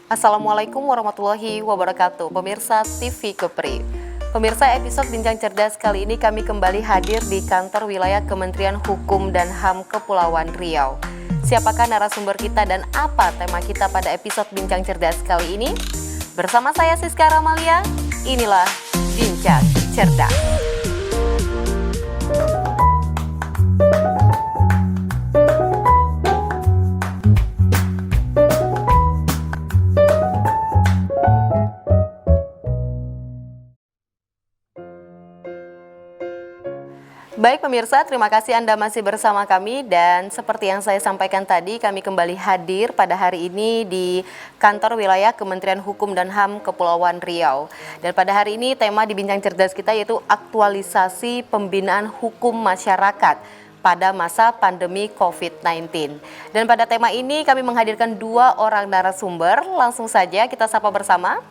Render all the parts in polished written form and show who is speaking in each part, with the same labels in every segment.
Speaker 1: Assalamualaikum warahmatullahi wabarakatuh, pemirsa TV Kepri. Pemirsa, episode Bincang Cerdas kali ini kami kembali hadir di kantor wilayah Kementerian Hukum dan HAM Kepulauan Riau. Siapakah narasumber kita dan apa tema kita pada episode Bincang Cerdas kali ini? Bersama saya Siska Ramalia, inilah Bincang Cerdas. Baik pemirsa, terima kasih Anda masih bersama kami dan seperti yang saya sampaikan tadi, kami kembali hadir pada hari ini di kantor wilayah Kementerian Hukum dan HAM Kepulauan Riau. Dan pada hari ini tema di Bincang Cerdas kita yaitu aktualisasi pembinaan hukum masyarakat pada masa pandemi COVID-19. Dan pada tema ini kami menghadirkan dua orang narasumber, langsung saja kita sapa bersama.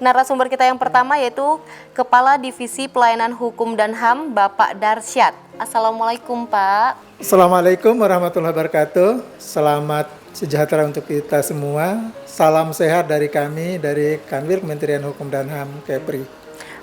Speaker 1: Narasumber kita yang pertama yaitu Kepala Divisi Pelayanan Hukum dan HAM, Bapak Darsyad. Assalamualaikum Pak.
Speaker 2: Assalamualaikum warahmatullahi wabarakatuh. Selamat sejahtera untuk kita semua. Salam sehat dari kami, dari Kanwil Kementerian Hukum dan HAM Kepri.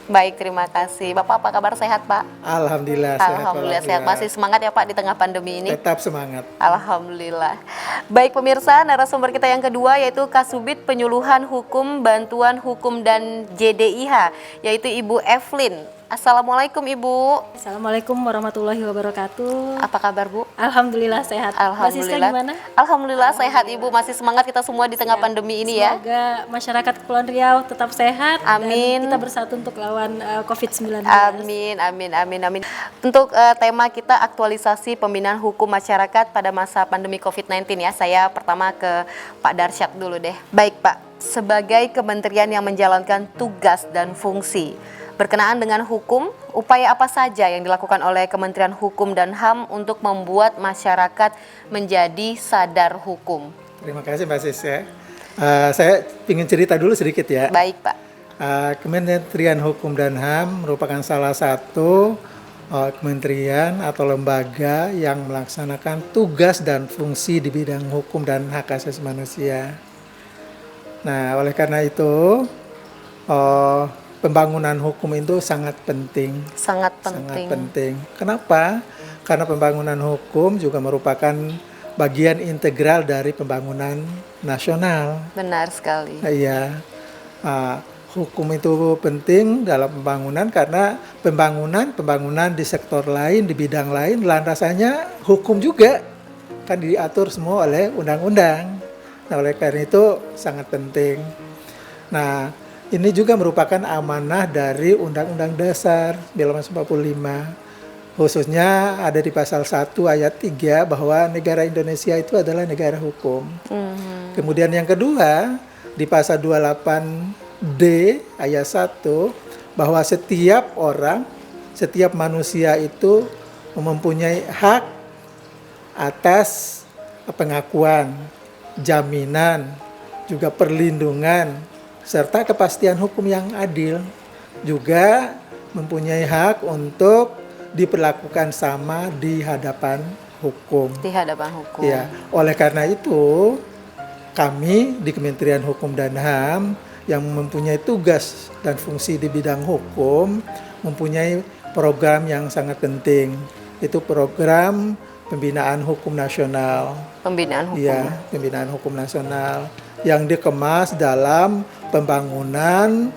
Speaker 1: Baik, terima kasih. Bapak apa kabar, sehat Pak?
Speaker 2: Alhamdulillah sehat.
Speaker 1: Alhamdulillah sehat. Masih semangat ya Pak di tengah pandemi ini?
Speaker 2: Tetap semangat.
Speaker 1: Alhamdulillah. Baik pemirsa, narasumber kita yang kedua yaitu Kasubit Penyuluhan Hukum, Bantuan Hukum dan JDIH, yaitu Ibu Evelyn. Assalamualaikum Ibu.
Speaker 3: Assalamualaikum warahmatullahi wabarakatuh.
Speaker 1: Apa kabar Bu?
Speaker 3: Alhamdulillah sehat.
Speaker 1: Alhamdulillah.
Speaker 3: Gimana?
Speaker 1: Alhamdulillah sehat Ibu. Masih semangat kita semua di tengah pandemi ini ya.
Speaker 3: Semoga masyarakat Kepulauan Riau tetap sehat.
Speaker 1: Amin.
Speaker 3: Dan kita bersatu untuk lawan COVID-19.
Speaker 1: Amin, amin, amin, amin. Untuk tema kita aktualisasi pembinaan hukum masyarakat pada masa pandemi COVID-19 ya. Saya pertama ke Pak Darsyad dulu deh. Baik Pak, sebagai kementerian yang menjalankan tugas dan fungsi berkenaan dengan hukum, upaya apa saja yang dilakukan oleh Kementerian Hukum dan HAM untuk membuat masyarakat menjadi sadar hukum?
Speaker 2: Terima kasih Mbak Sis ya. Saya ingin cerita dulu sedikit ya.
Speaker 1: Baik Pak.
Speaker 2: Kementerian Hukum dan HAM merupakan salah satu kementerian atau lembaga yang melaksanakan tugas dan fungsi di bidang hukum dan hak asasi manusia. Nah, oleh karena itu pembangunan hukum itu sangat penting.
Speaker 1: Sangat penting.
Speaker 2: Kenapa? Karena pembangunan hukum juga merupakan bagian integral dari pembangunan nasional.
Speaker 1: Benar sekali.
Speaker 2: Iya. Hukum itu penting dalam pembangunan karena pembangunan di sektor lain, di bidang lain, landasannya hukum juga kan diatur semua oleh undang-undang. Nah, oleh karena itu sangat penting. Nah, ini juga merupakan amanah dari Undang-Undang Dasar 1945. Khususnya ada di pasal 1 ayat 3 bahwa negara Indonesia itu adalah negara hukum. Kemudian yang kedua, di pasal 28D ayat 1 bahwa setiap orang, setiap manusia itu mempunyai hak atas pengakuan, jaminan, juga perlindungan serta kepastian hukum yang adil, juga mempunyai hak untuk diperlakukan sama di hadapan hukum.
Speaker 1: Di hadapan hukum.
Speaker 2: Ya, oleh karena itu kami di Kementerian Hukum dan HAM yang mempunyai tugas dan fungsi di bidang hukum mempunyai program yang sangat penting. Itu program pembinaan hukum nasional.
Speaker 1: Pembinaan hukum.
Speaker 2: Ya, pembinaan hukum nasional yang dikemas dalam pembangunan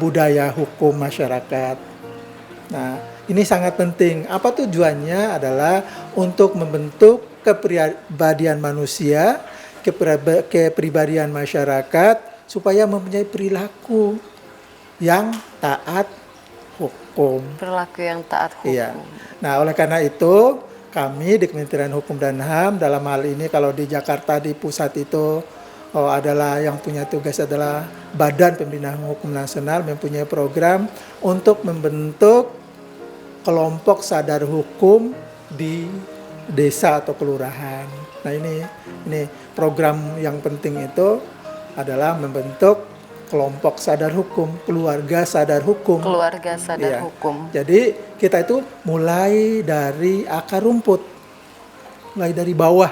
Speaker 2: budaya hukum masyarakat. Nah, ini sangat penting. Apa tujuannya? Adalah untuk membentuk kepribadian manusia, kepribadian masyarakat supaya mempunyai perilaku yang taat hukum.
Speaker 1: Perilaku yang taat hukum.
Speaker 2: Iya. Nah, oleh karena itu kami di Kementerian Hukum dan HAM dalam hal ini kalau di Jakarta di pusat itu adalah yang punya tugas adalah Badan Pembinaan Hukum Nasional mempunyai program untuk membentuk kelompok sadar hukum di desa atau kelurahan. Nah ini program yang penting itu adalah membentuk kelompok sadar hukum, keluarga sadar hukum.
Speaker 1: Keluarga sadar hukum.
Speaker 2: Jadi kita itu mulai dari akar rumput, mulai dari bawah.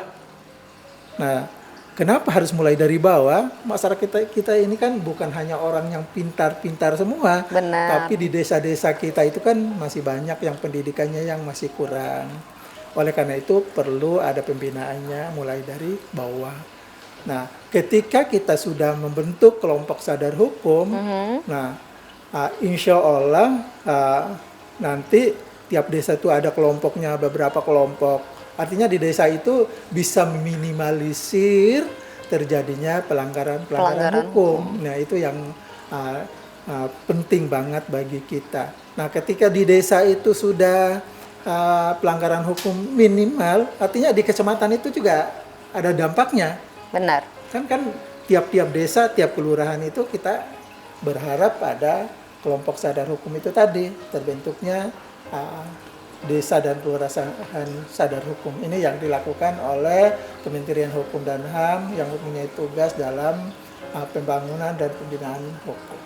Speaker 2: Nah, kenapa harus mulai dari bawah? Masyarakat kita ini kan bukan hanya orang yang pintar-pintar semua,
Speaker 1: Benar.
Speaker 2: tapi di desa-desa kita itu kan masih banyak yang pendidikannya yang masih kurang. Oleh karena itu perlu ada pembinaannya mulai dari bawah. Nah, ketika kita sudah membentuk kelompok sadar hukum, nah insya Allah nanti tiap desa itu ada kelompoknya, beberapa kelompok. Artinya di desa itu bisa meminimalisir terjadinya pelanggaran hukum. Nah, itu yang penting banget bagi kita. Nah, ketika di desa itu sudah pelanggaran hukum minimal, artinya di kecamatan itu juga ada dampaknya.
Speaker 1: Benar.
Speaker 2: Kan tiap-tiap desa, tiap kelurahan itu kita berharap ada kelompok sadar hukum itu tadi, terbentuknya desa dan kelurahan sadar hukum. Ini yang dilakukan oleh Kementerian Hukum dan HAM yang mempunyai tugas dalam pembangunan dan pembinaan hukum.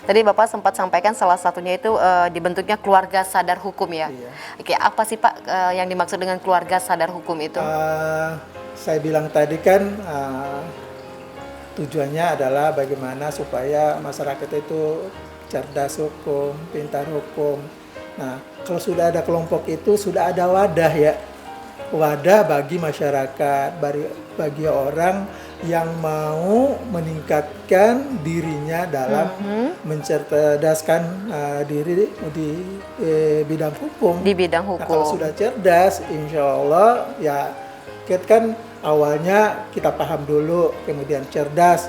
Speaker 1: Tadi Bapak sempat sampaikan salah satunya itu dibentuknya keluarga sadar hukum ya.
Speaker 2: Iya.
Speaker 1: Oke, apa sih Pak yang dimaksud dengan keluarga sadar hukum itu?
Speaker 2: Saya bilang tadi kan tujuannya adalah bagaimana supaya masyarakat itu cerdas hukum, pintar hukum. Nah, kalau sudah ada kelompok itu, sudah ada wadah ya. Wadah bagi masyarakat, bagi orang yang mau meningkatkan dirinya dalam mencerdaskan diri di bidang hukum.
Speaker 1: Di bidang
Speaker 2: Nah, kalau
Speaker 1: hukum.
Speaker 2: sudah cerdas, insya Allah ya kan awalnya kita paham dulu, kemudian cerdas,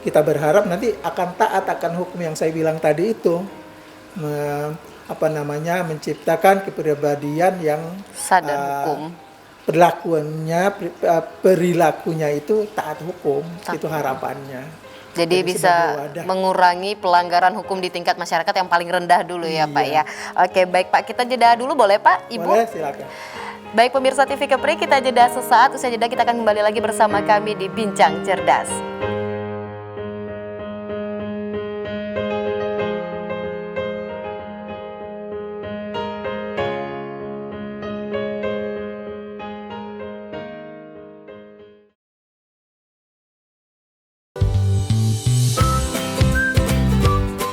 Speaker 2: kita berharap nanti akan taat akan hukum yang saya bilang tadi itu. Menciptakan kepribadian yang
Speaker 1: Sadar hukum.
Speaker 2: perilakunya itu taat hukum. Itu harapannya.
Speaker 1: Jadi bisa
Speaker 2: sebagai wadah.
Speaker 1: mengurangi pelanggaran hukum di tingkat masyarakat yang paling rendah dulu ya Pak
Speaker 2: Iya.
Speaker 1: ya. Oke, baik Pak, kita jeda dulu boleh Pak, Ibu?
Speaker 2: Boleh, silakan.
Speaker 1: Baik pemirsa TV Kepri, kita jeda sesaat. Usai jeda kita akan kembali lagi bersama kami di Bincang Cerdas.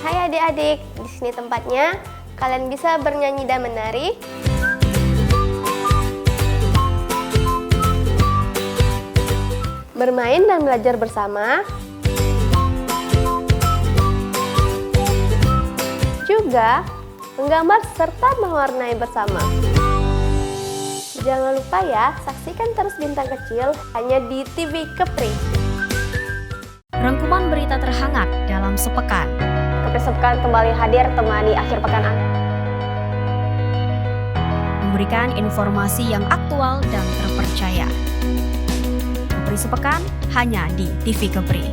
Speaker 4: Hai adik-adik, di sini tempatnya. Kalian bisa bernyanyi dan menari. Bermain dan belajar bersama. Juga menggambar serta mewarnai bersama. Jangan lupa ya, saksikan terus Bintang Kecil hanya di TV Kepri.
Speaker 5: Rangkuman berita terhangat dalam sepekan.
Speaker 4: Kepri Sepekan kembali hadir temani akhir pekan Anda.
Speaker 5: Memberikan informasi yang aktual dan terpercaya. Kepri Sepekan hanya di TV Kepri.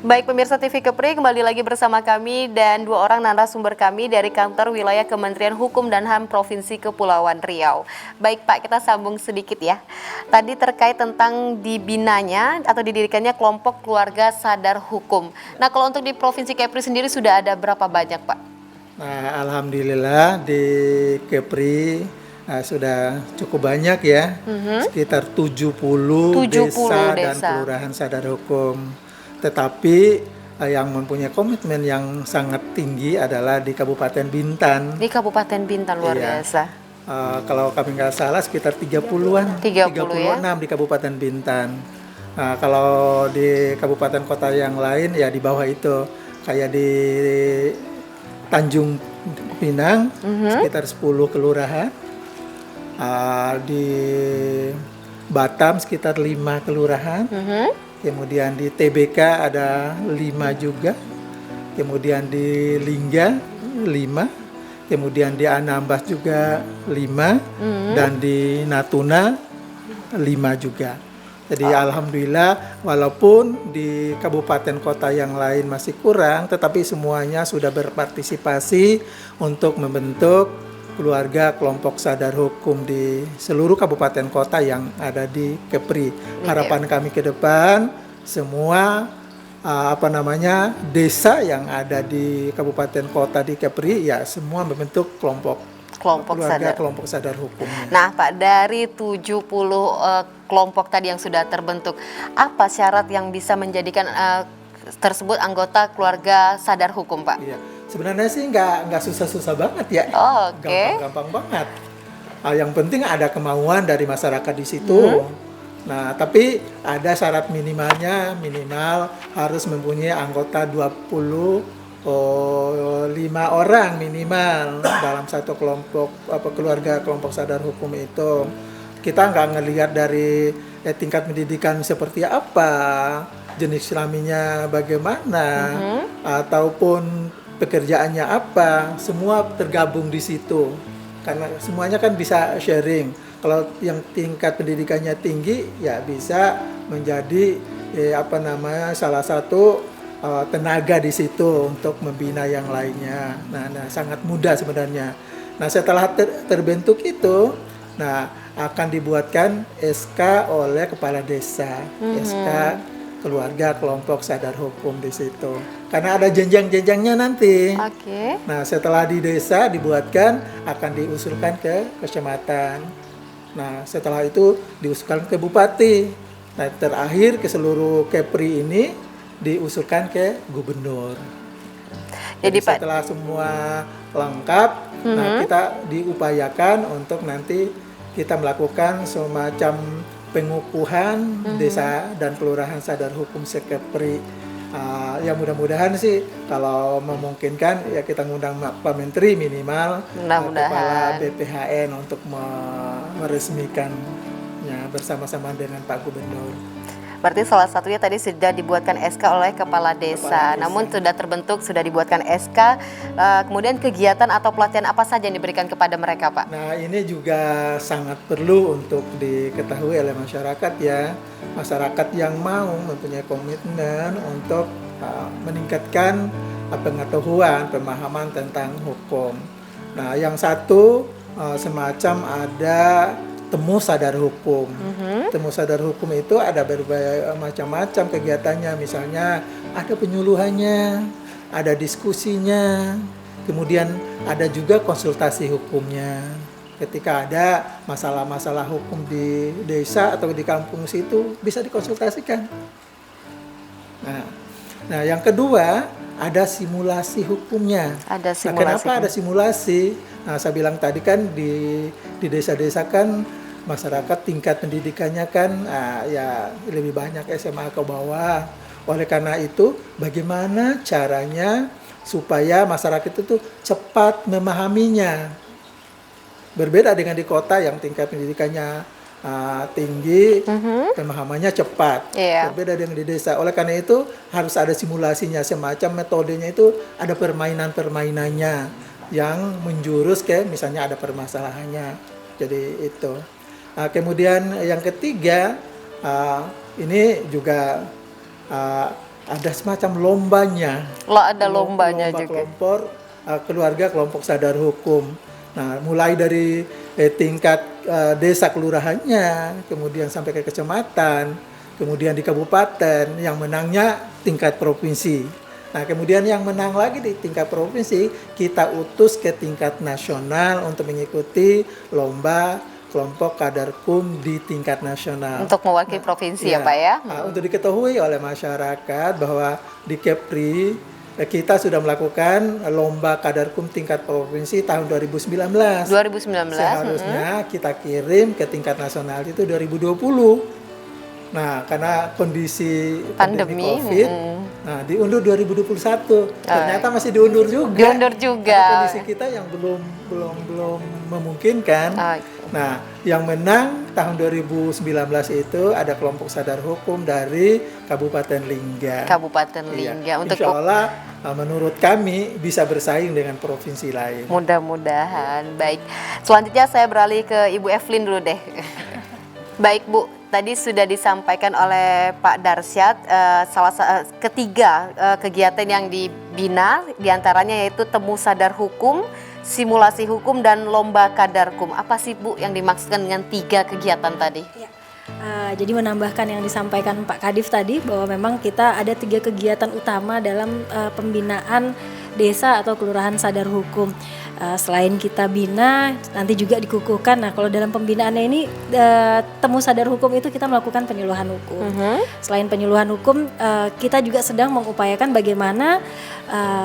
Speaker 1: Baik pemirsa TV Kepri, kembali lagi bersama kami dan dua orang narasumber kami dari kantor wilayah Kementerian Hukum dan HAM Provinsi Kepulauan Riau. Baik Pak, kita sambung sedikit ya. Tadi terkait tentang dibinanya atau didirikannya kelompok keluarga sadar hukum. Nah kalau untuk di Provinsi Kepri sendiri sudah ada berapa banyak Pak?
Speaker 2: Nah, alhamdulillah di Kepri sudah cukup banyak ya. Sekitar 70 desa dan kelurahan sadar hukum. Tetapi yang mempunyai komitmen yang sangat tinggi adalah di Kabupaten Bintan.
Speaker 1: Di Kabupaten Bintan luar
Speaker 2: Iya.
Speaker 1: biasa.
Speaker 2: Kalau kami nggak salah sekitar 30-an,
Speaker 1: 30
Speaker 2: 36 di Kabupaten Bintan. Kalau di kabupaten kota yang lain ya di bawah itu, kayak di Tanjung Pinang sekitar 10 kelurahan, di Batam sekitar 5 kelurahan. Kemudian di TBK ada 5 juga, kemudian di Lingga 5, kemudian di Anambas juga 5, dan di Natuna 5 juga. Jadi alhamdulillah walaupun di kabupaten kota yang lain masih kurang, tetapi semuanya sudah berpartisipasi untuk membentuk keluarga kelompok sadar hukum di seluruh kabupaten kota yang ada di Kepri. Harapan kami ke depan semua desa yang ada di kabupaten kota di Kepri ya semua membentuk kelompok keluarga kelompok sadar hukumnya.
Speaker 1: Nah, Pak, dari 70 kelompok tadi yang sudah terbentuk, apa syarat yang bisa menjadikan tersebut anggota keluarga sadar hukum, Pak?
Speaker 2: Iya, sebenarnya sih nggak susah-susah banget ya,
Speaker 1: Oh, oke.
Speaker 2: gampang-gampang banget. Yang penting ada kemauan dari masyarakat di situ. Nah, tapi ada syarat minimalnya, minimal harus mempunyai anggota 25 orang minimal dalam satu kelompok keluarga kelompok sadar hukum itu. Kita nggak ngelihat dari tingkat pendidikan seperti apa, jenis kelaminnya bagaimana, ataupun pekerjaannya apa, semua tergabung di situ. Karena semuanya kan bisa sharing. Kalau yang tingkat pendidikannya tinggi, ya bisa menjadi salah satu tenaga di situ untuk membina yang lainnya. Nah, sangat mudah sebenarnya. Nah, setelah terbentuk itu, nah akan dibuatkan SK oleh kepala desa, SK keluarga kelompok sadar hukum di situ. Karena ada jenjang-jenjangnya nanti.
Speaker 1: Oke.
Speaker 2: Nah, setelah di desa dibuatkan akan diusulkan ke kecamatan. Nah, setelah itu diusulkan ke bupati. Nah, terakhir ke seluruh Kepri ini diusulkan ke gubernur. Jadi
Speaker 1: Pak,
Speaker 2: setelah semua lengkap, nah kita diupayakan untuk nanti kita melakukan semacam pengukuhan desa dan kelurahan sadar hukum se-Kepri. Ya mudah-mudahan sih kalau memungkinkan ya kita ngundang Pak Menteri minimal, Kepala BPHN untuk meresmikannya bersama-sama dengan Pak Gubernur.
Speaker 1: berarti salah satunya tadi sudah dibuatkan SK oleh kepala desa. Namun sudah terbentuk, sudah dibuatkan SK. Kemudian kegiatan atau pelatihan apa saja yang diberikan kepada mereka, Pak?
Speaker 2: Nah, ini juga sangat perlu untuk diketahui oleh masyarakat ya. Masyarakat yang mau mempunyai komitmen untuk meningkatkan pengetahuan, pemahaman tentang hukum. Nah, yang satu semacam ada temu sadar hukum. Temu sadar hukum itu ada berbagai macam-macam kegiatannya. Misalnya ada penyuluhannya, ada diskusinya, kemudian ada juga konsultasi hukumnya. Ketika ada masalah-masalah hukum di desa atau di kampung situ bisa dikonsultasikan. Nah, yang kedua ada simulasi hukumnya.
Speaker 1: Ada simulasi.
Speaker 2: Nah, kenapa ada simulasi? Nah, saya bilang tadi kan di desa-desa kan masyarakat tingkat pendidikannya kan ya lebih banyak SMA ke bawah. Oleh karena itu, bagaimana caranya supaya masyarakat itu cepat memahaminya. Berbeda dengan di kota yang tingkat pendidikannya tinggi, pemahamannya cepat. Berbeda dengan di desa. Oleh karena itu harus ada simulasinya, semacam metodenya itu ada permainan-permainannya yang menjurus ke misalnya ada permasalahannya. Jadi itu. Kemudian yang ketiga ini juga ada semacam lombanya.
Speaker 1: Ada lombanya
Speaker 2: lomba
Speaker 1: juga.
Speaker 2: Keluarga kelompok sadar hukum. Nah, mulai dari tingkat desa kelurahannya, kemudian sampai ke kecamatan, kemudian di kabupaten, yang menangnya tingkat provinsi. Nah, kemudian yang menang lagi di tingkat provinsi, kita utus ke tingkat nasional untuk mengikuti lomba kelompok kadarkum di tingkat nasional.
Speaker 1: Untuk mewakili provinsi ya Pak ya?
Speaker 2: Untuk diketahui oleh masyarakat bahwa di Kepri, kita sudah melakukan lomba kadarkum tingkat provinsi tahun 2019.
Speaker 1: 2019.
Speaker 2: Seharusnya kita kirim ke tingkat nasional itu 2020. Nah, karena kondisi pandemi COVID, nah diundur 2021. Ternyata masih diundur juga.
Speaker 1: Diundur juga.
Speaker 2: Karena kondisi kita yang belum memungkinkan. Nah, yang menang tahun 2019 itu ada kelompok sadar hukum dari Kabupaten Lingga.
Speaker 1: Kabupaten Lingga.
Speaker 2: Iya. Insya Allah menurut kami bisa bersaing dengan provinsi lain.
Speaker 1: Mudah-mudahan. Baik. Selanjutnya saya beralih ke Ibu Evelyn dulu deh. Baik Bu, tadi sudah disampaikan oleh Pak Darsyad ketiga kegiatan yang dibina diantaranya yaitu temu sadar hukum, simulasi hukum, dan lomba kadarkum. Apa sih Bu yang dimaksudkan dengan 3 kegiatan tadi?
Speaker 3: Ya. Jadi menambahkan yang disampaikan Pak Kadif tadi bahwa memang kita ada 3 kegiatan utama dalam pembinaan desa atau kelurahan sadar hukum. Selain kita bina, nanti juga dikukuhkan. Nah, kalau dalam pembinaannya ini temu sadar hukum itu kita melakukan penyuluhan hukum. Selain penyuluhan hukum, kita juga sedang mengupayakan bagaimana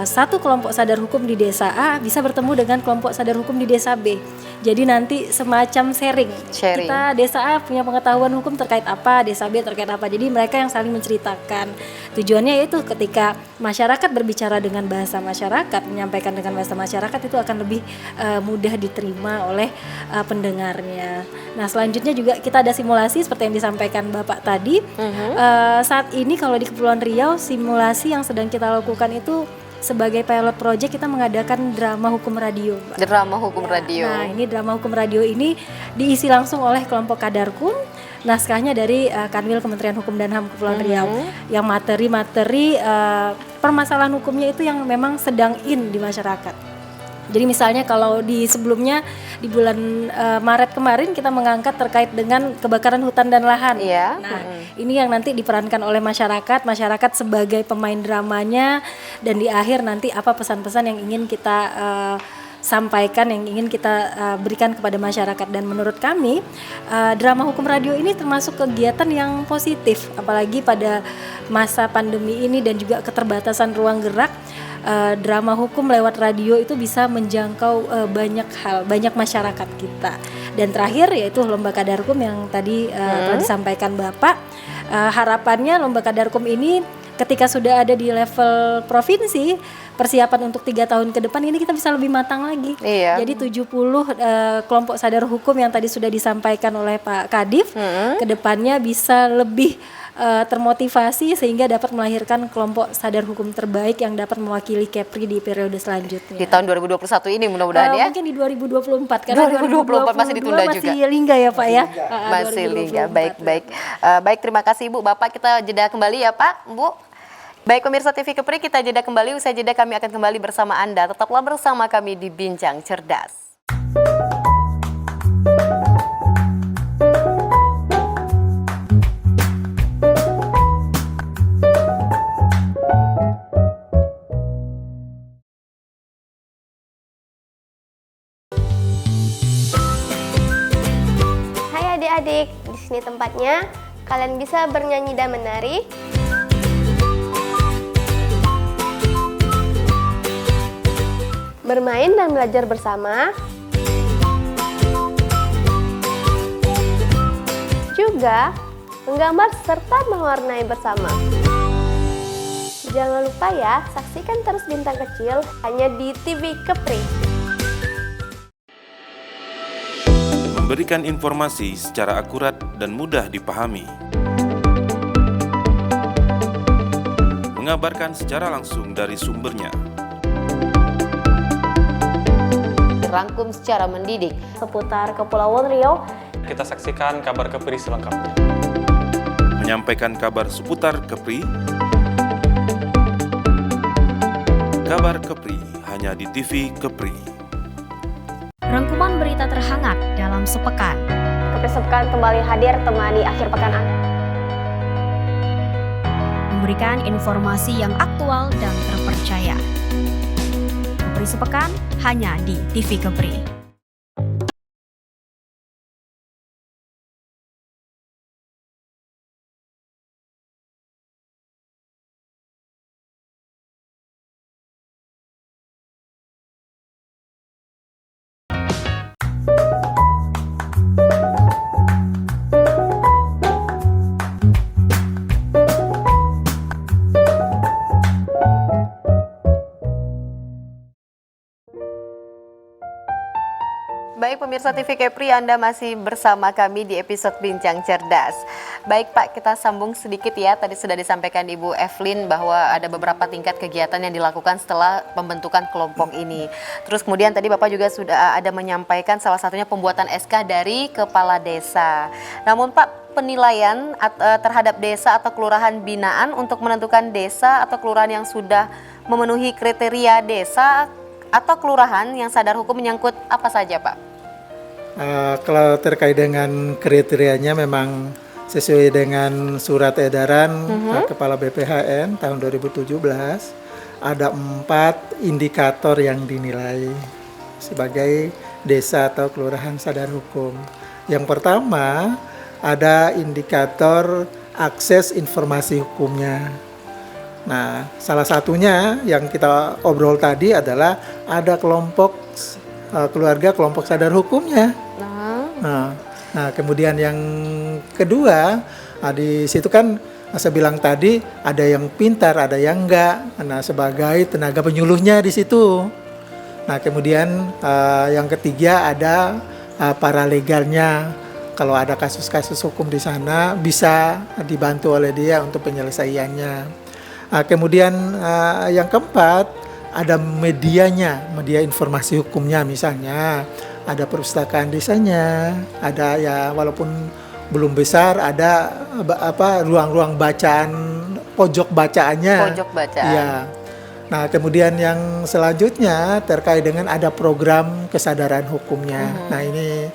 Speaker 3: satu kelompok sadar hukum di desa A bisa bertemu dengan kelompok sadar hukum di desa B. Jadi nanti semacam sharing. Kita desa A punya pengetahuan hukum terkait apa, desa B terkait apa. Jadi mereka yang saling menceritakan. Tujuannya yaitu ketika masyarakat berbicara dengan bahasa masyarakat, menyampaikan dengan bahasa masyarakat itu akan lebih mudah diterima oleh pendengarnya. Nah, selanjutnya juga kita ada simulasi seperti yang disampaikan Bapak tadi. Saat ini kalau di Kepulauan Riau, simulasi yang sedang kita lakukan itu sebagai pilot project kita mengadakan drama hukum radio, Mbak.
Speaker 1: Drama hukum radio.
Speaker 3: Nah, ini drama hukum radio ini diisi langsung oleh kelompok Kadarkum. Naskahnya dari Kanwil Kementerian Hukum dan HAM Kepulauan Riau. Yang materi-materi permasalahan hukumnya itu yang memang sedang in di masyarakat. Jadi misalnya kalau di sebelumnya di bulan Maret kemarin kita mengangkat terkait dengan kebakaran hutan dan lahan. Nah, ini yang nanti diperankan oleh masyarakat sebagai pemain dramanya, dan di akhir nanti apa pesan-pesan yang ingin kita sampaikan, yang ingin kita berikan kepada masyarakat. Dan menurut kami drama hukum radio ini termasuk kegiatan yang positif, apalagi pada masa pandemi ini dan juga keterbatasan ruang gerak. Drama hukum lewat radio itu bisa menjangkau banyak masyarakat kita. Dan terakhir yaitu lomba kadarkum yang tadi telah disampaikan Bapak. Harapannya lomba kadarkum ini ketika sudah ada di level provinsi, persiapan untuk 3 tahun ke depan ini kita bisa lebih matang lagi. Jadi 70 kelompok sadar hukum yang tadi sudah disampaikan oleh Pak Kadif, ke depannya bisa lebih termotivasi sehingga dapat melahirkan kelompok sadar hukum terbaik yang dapat mewakili Kepri di periode selanjutnya.
Speaker 1: Di tahun 2021 ini mudah-mudahan ya.
Speaker 3: Mungkin di 2024 karena
Speaker 1: 2024 masih ditunda juga.
Speaker 3: Masih lingga ya Pak ya.
Speaker 1: Masih lingga. Baik. Baik, terima kasih Bu. Bapak, kita jeda kembali ya Pak, Bu. Baik pemirsa TV Kepri, kita jeda kembali. Usai jeda kami akan kembali bersama Anda. Tetaplah bersama kami di Bincang Cerdas.
Speaker 4: Adik-adik, di sini tempatnya. Kalian bisa bernyanyi dan menari. Bermain dan belajar bersama. Juga menggambar serta mewarnai bersama. Jangan lupa ya, saksikan terus Bintang Kecil hanya di TV Kepri.
Speaker 6: Memberikan informasi secara akurat dan mudah dipahami. Mengabarkan secara langsung dari sumbernya.
Speaker 1: Dirangkum secara mendidik
Speaker 4: Seputar Kepulauan Riau.
Speaker 7: Kita saksikan kabar Kepri selengkapnya.
Speaker 6: Menyampaikan kabar seputar Kepri. Kabar Kepri hanya di TV Kepri.
Speaker 5: Rangkuman berita terhangat dalam sepekan.
Speaker 4: Kepri Sepekan kembali hadir temani akhir pekan Anda.
Speaker 5: Memberikan informasi yang aktual dan terpercaya. Kepri Sepekan hanya di TV Kepri.
Speaker 1: Baik pemirsa TV Kepri, Anda masih bersama kami di episode Bincang Cerdas. Baik Pak, kita sambung sedikit ya. Tadi sudah disampaikan Ibu Evelyn bahwa ada beberapa tingkat kegiatan yang dilakukan setelah pembentukan kelompok ini. Terus kemudian tadi Bapak juga sudah ada menyampaikan salah satunya pembuatan SK dari Kepala Desa. Namun Pak, penilaian terhadap desa atau kelurahan binaan untuk menentukan desa atau kelurahan yang sudah memenuhi kriteria desa atau kelurahan yang sadar hukum menyangkut apa saja Pak?
Speaker 2: Kalau terkait dengan kriterianya memang sesuai dengan surat edaran Kepala BPHN tahun 2017, ada 4 indikator yang dinilai sebagai desa atau kelurahan sadar hukum. Yang pertama ada indikator akses informasi hukumnya. Nah, salah satunya yang kita obrol tadi adalah ada kelompok keluarga kelompok sadar hukumnya. Nah, kemudian yang kedua, di situ kan saya bilang tadi ada yang pintar, ada yang enggak. Nah, sebagai tenaga penyuluhnya di situ. Nah, kemudian yang ketiga ada paralegalnya. Kalau ada kasus-kasus hukum di sana bisa dibantu oleh dia untuk penyelesaiannya. Kemudian yang keempat ada medianya, media informasi hukumnya, misalnya ada perpustakaan desanya, ada ya walaupun belum besar ada ruang-ruang bacaan, pojok bacaannya.
Speaker 1: Pojok bacaan.
Speaker 2: Ya. Nah, kemudian yang selanjutnya terkait dengan ada program kesadaran hukumnya. Nah, ini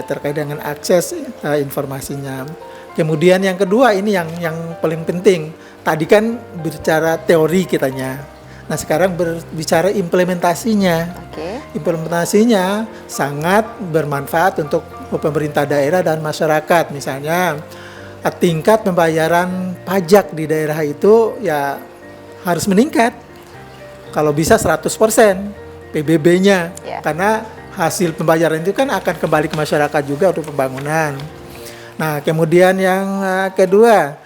Speaker 2: terkait dengan akses informasinya. Kemudian yang kedua ini yang paling penting. Tadi kan berbicara teori kitanya. Nah, sekarang berbicara implementasinya. Implementasinya sangat bermanfaat untuk pemerintah daerah dan masyarakat. Misalnya tingkat pembayaran pajak di daerah itu ya harus meningkat. Kalau bisa 100% PBB-nya. Karena hasil pembayaran itu kan akan kembali ke masyarakat juga untuk pembangunan. Nah, kemudian yang kedua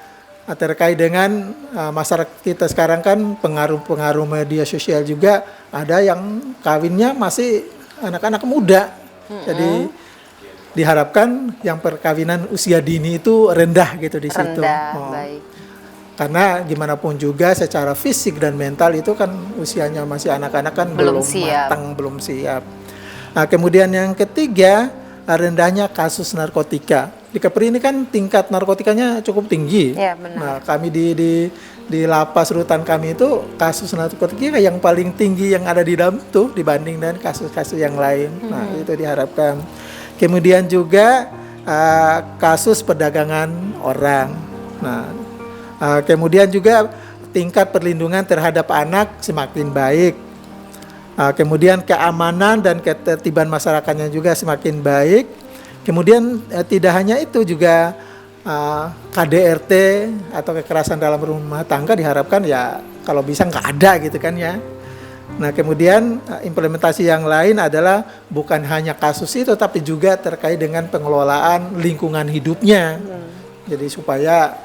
Speaker 2: terkait dengan masyarakat kita sekarang kan pengaruh-pengaruh media sosial juga ada yang kawinnya masih anak-anak muda. Jadi diharapkan yang perkawinan usia dini itu rendah gitu di situ.
Speaker 1: Baik.
Speaker 2: Karena gimana pun juga secara fisik dan mental itu kan usianya masih anak-anak kan belum matang, belum siap. Nah, kemudian yang ketiga rendahnya kasus narkotika. Di Kepri ini kan tingkat narkotikanya cukup tinggi.
Speaker 1: Ya, benar.
Speaker 2: Nah, kami di lapas rutan kami itu kasus narkotika yang paling tinggi yang ada di dalam tuh dibanding dengan kasus-kasus yang lain. Nah, itu diharapkan. Kemudian juga kasus perdagangan orang. Nah, kemudian juga tingkat perlindungan terhadap anak semakin baik. Kemudian keamanan dan ketertiban masyarakatnya juga semakin baik. Kemudian tidak hanya itu juga KDRT atau kekerasan dalam rumah tangga diharapkan ya kalau bisa nggak ada gitu kan ya. Nah, kemudian implementasi yang lain adalah bukan hanya kasus itu tapi juga terkait dengan pengelolaan lingkungan hidupnya. Jadi supaya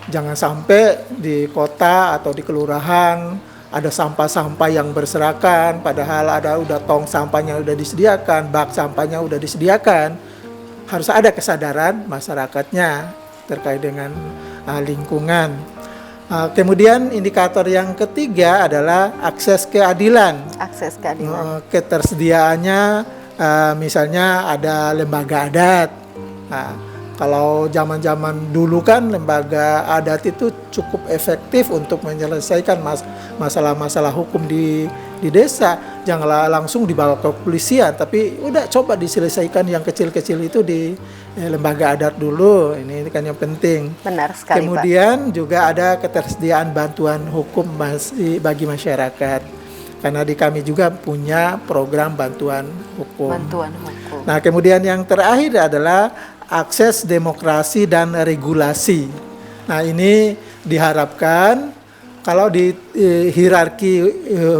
Speaker 2: jangan sampai di kota atau di kelurahan ada sampah-sampah yang berserakan, padahal udah tong sampahnya udah disediakan, bak sampahnya udah disediakan. Harus ada kesadaran masyarakatnya terkait dengan lingkungan. Kemudian indikator yang ketiga adalah akses keadilan.
Speaker 1: Akses keadilan.
Speaker 2: Ketersediaannya misalnya ada lembaga adat. Nah, kalau zaman-zaman dulu kan lembaga adat itu cukup efektif untuk menyelesaikan masalah-masalah hukum di desa. Janganlah langsung dibawa ke kepolisian, tapi udah coba diselesaikan yang kecil-kecil itu di lembaga adat dulu. Ini kan yang penting.
Speaker 1: Benar sekali,
Speaker 2: Kemudian juga ada ketersediaan bantuan hukum bagi masyarakat. Karena di kami juga punya program bantuan hukum. Nah, kemudian yang terakhir adalah akses demokrasi dan regulasi. Nah, ini diharapkan kalau di hierarki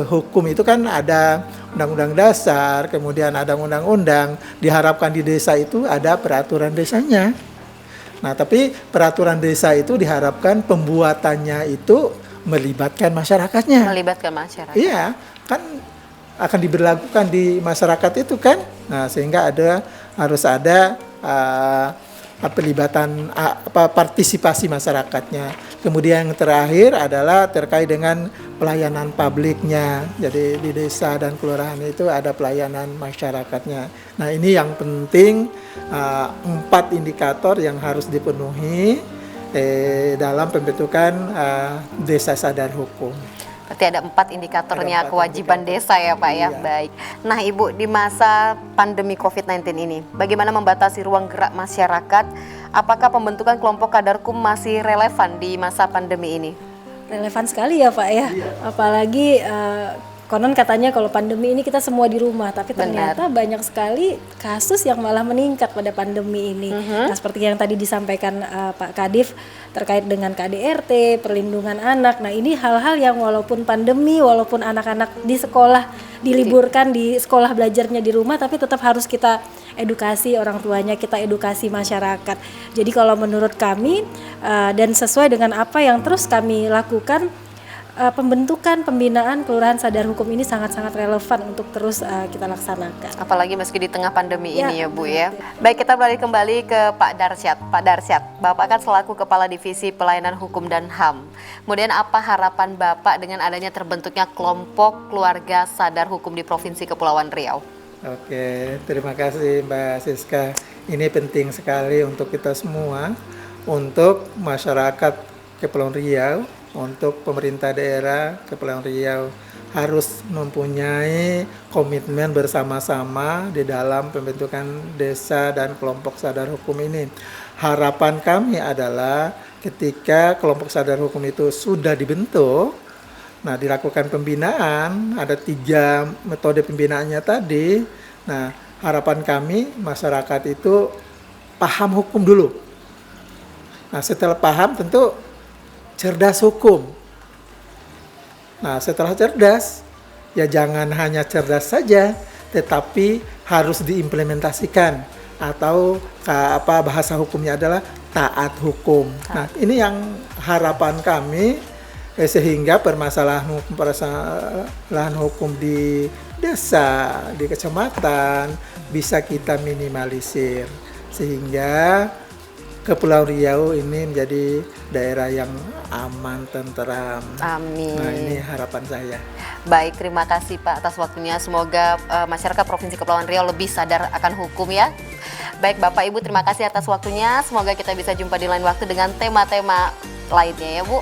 Speaker 2: hukum itu kan ada undang-undang dasar, kemudian ada undang-undang, diharapkan di desa itu ada peraturan desanya. Nah, tapi peraturan desa itu diharapkan pembuatannya itu melibatkan masyarakatnya.
Speaker 1: Melibatkan masyarakat.
Speaker 2: Iya, kan akan diberlakukan di masyarakat itu kan. Nah, sehingga harus ada pelibatan partisipasi masyarakatnya. Kemudian yang terakhir adalah terkait dengan pelayanan publiknya. Jadi di desa dan kelurahan itu ada pelayanan masyarakatnya. Nah, ini yang penting, 4 indikator yang harus dipenuhi dalam pembentukan desa sadar hukum.
Speaker 1: Berarti ada 4 indikatornya
Speaker 2: Ada 4
Speaker 1: kewajiban desa ya Pak ya.
Speaker 2: Iya.
Speaker 1: Baik. Nah Ibu, di masa pandemi COVID-19 ini, bagaimana membatasi ruang gerak masyarakat? Apakah pembentukan kelompok Kadarkum masih relevan di masa pandemi ini?
Speaker 3: Relevan sekali ya Pak ya. Apalagi konon katanya kalau pandemi ini kita semua di rumah, tapi ternyata banyak sekali kasus yang malah meningkat pada pandemi ini. Nah, seperti yang tadi disampaikan Pak Kadif terkait dengan KDRT, perlindungan anak. Nah, ini hal-hal yang walaupun pandemi, walaupun anak-anak di sekolah diliburkan, di sekolah belajarnya di rumah, tapi tetap harus kita edukasi orang tuanya, kita edukasi masyarakat. Jadi kalau menurut kami dan sesuai dengan apa yang terus kami lakukan, pembentukan pembinaan kelurahan sadar hukum ini sangat-sangat relevan untuk terus kita laksanakan.
Speaker 1: Apalagi meski di tengah pandemi
Speaker 3: Ya,
Speaker 1: ini ya Bu ya. Baik, kita beralih kembali ke Pak Darsyad. Pak Darsyad, Bapak kan selaku Kepala Divisi Pelayanan Hukum dan HAM. Kemudian apa harapan Bapak dengan adanya terbentuknya kelompok keluarga sadar hukum di Provinsi Kepulauan Riau?
Speaker 2: Oke, terima kasih Mbak Siska. Ini penting sekali untuk kita semua, untuk masyarakat Kepulauan Riau, untuk pemerintah daerah Kepulauan Riau harus mempunyai komitmen bersama-sama di dalam pembentukan desa dan kelompok sadar hukum ini. Harapan kami adalah ketika kelompok sadar hukum itu sudah dibentuk, nah dilakukan pembinaan, ada 3 metode pembinaannya tadi. Nah, harapan kami masyarakat itu paham hukum dulu. Nah, setelah paham tentu cerdas hukum. Nah, setelah cerdas, ya jangan hanya cerdas saja, tetapi harus diimplementasikan, atau bahasa hukumnya adalah taat hukum. Nah, ini yang harapan kami, sehingga permasalahan hukum di desa, di kecamatan bisa kita minimalisir, sehingga Kepulauan Riau ini menjadi daerah yang aman, tentram.
Speaker 1: Amin.
Speaker 2: Nah, ini harapan saya.
Speaker 1: Baik, terima kasih Pak atas waktunya. Semoga masyarakat Provinsi Kepulauan Riau lebih sadar akan hukum ya. Baik Bapak Ibu, terima kasih atas waktunya. Semoga kita bisa jumpa di lain waktu dengan tema-tema lainnya ya Bu.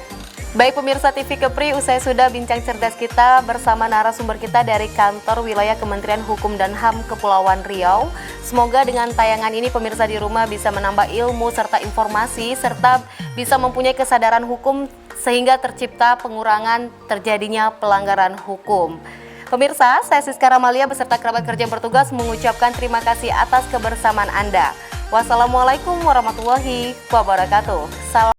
Speaker 1: Baik pemirsa TV Kepri, usai sudah bincang cerdas kita bersama narasumber kita dari kantor wilayah Kementerian Hukum dan HAM Kepulauan Riau. Semoga dengan tayangan ini pemirsa di rumah bisa menambah ilmu serta informasi serta bisa mempunyai kesadaran hukum sehingga tercipta pengurangan terjadinya pelanggaran hukum. Pemirsa, saya Siska Ramalia beserta kerabat kerja yang bertugas mengucapkan terima kasih atas kebersamaan Anda. Wassalamualaikum warahmatullahi wabarakatuh. Salam.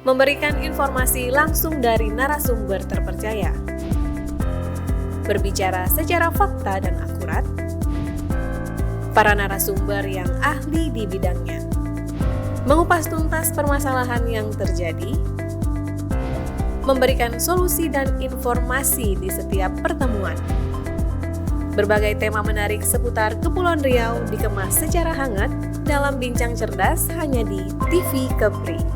Speaker 8: Memberikan informasi langsung dari narasumber terpercaya, berbicara secara fakta dan akurat, para narasumber yang ahli di bidangnya, mengupas tuntas permasalahan yang terjadi, memberikan solusi dan informasi di setiap pertemuan, Berbagai tema menarik seputar Kepulauan Riau dikemas secara hangat dalam Bincang Cerdas hanya di TV Kepri.